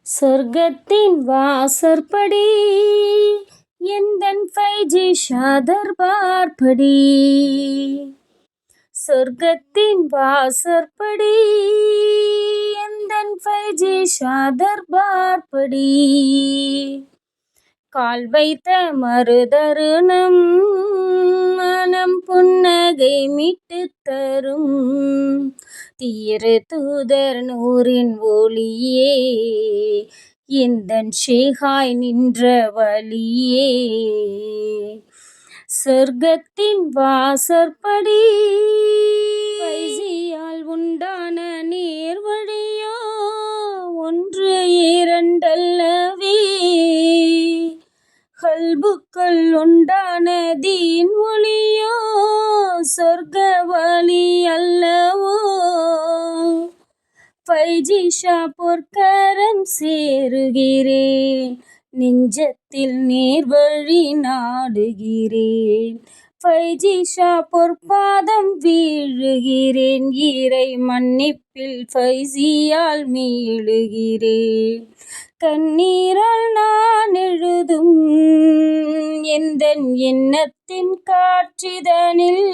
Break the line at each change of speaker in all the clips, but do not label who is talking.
சொர்க்கத்தின் வாசற்படி எந்தன் ஃபைஜி ஷாதர்பார்படி. சொர்க்கத்தின் வாசற்படி எந்தன் ஃபைஜி ஷாதர்பார்படி. கால் வைத்த மறுதருணம் மனம் புன்னகை மீட்டு தரும் திரு தூதர் நூரின் ஒளியே எந்தன் ஷேகாய் நின்ற வழியே. சொர்க்கத்தின் வாசற்படி ஃபைசியால் உண்டான நேர்வழியோ ஒன்று இரண்டல்லவே. கல்புக்குள் உண்டான தீன் ஒளியோ சொர்க்க வழி அல்லவோ. ஃபைஜி ஷா பொற்கரம் சேருகிறேன், நெஞ்சத்தில் நேர்வழி நாடுகிறேன். ஃபைஜி ஷா பொற்பாதம் வீழுகிறேன், இறை மன்னிப்பில் ஃபைசியால் மீளுகிறேன். கண்ணீரால் நான் எழுதும் எந்தன் எண்ணத்தின் காற்றிதனில்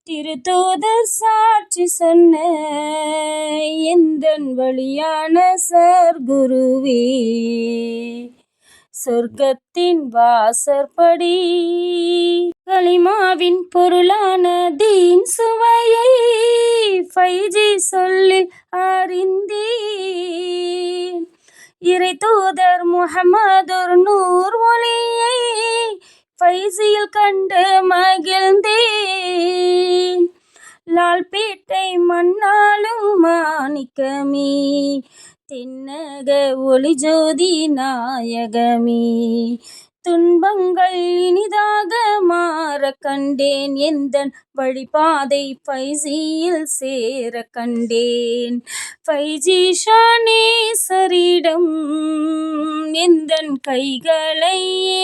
திருத்தூதர் சாட்சி சொன்ன எந்தன் வழியான சர்க்குருவே. சொர்க்கத்தின் வாசற்படி கலிமாவின் பொருளான தீன் சுவையை ஃபைஜி சொல்லில் அறிந்தேன். இறை தூதர் முஹம்மதுர் நூர் ஒளியை ஃபைசியில் கண்டு மகிழ்ந்தேன். லால்பேட்டை மண்ணாளும் மாணிக்கமே, தென்னக ஒளி ஜோதி நாயகமே. துன்பங்கள் இனிதாக மாற கண்டேன், எந்தன் வழிபாதை ஃபைசியில் சேர கண்டேன். ஃபைஜி ஷா நேசரிடம் எந்தன் கைகளை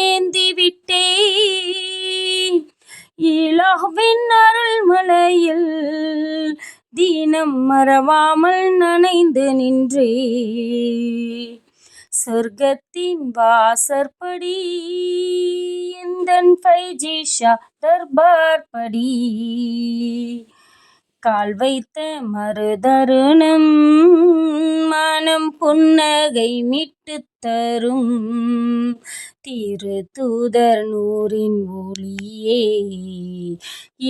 ஏந்தி விட்டேன். இலாஹ்வின் அருள் மலையில் தீனம் மறவாமல் நனைந்து நின்றேன். சொர்க்கத்தின் வாசற்படி எந்தன் ஃபைஜி ஷா தர்பார்படி. கால் வைத்த மறுதருணம் மனம் புன்னகை மீட்டு தரும் திரு தூதர் நூரின் ஒளியே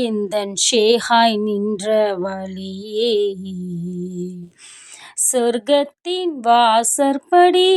எந்தன் ஷேகாய் நின்ற வழியே. சொர்க்கத்தின் வாசற்படி.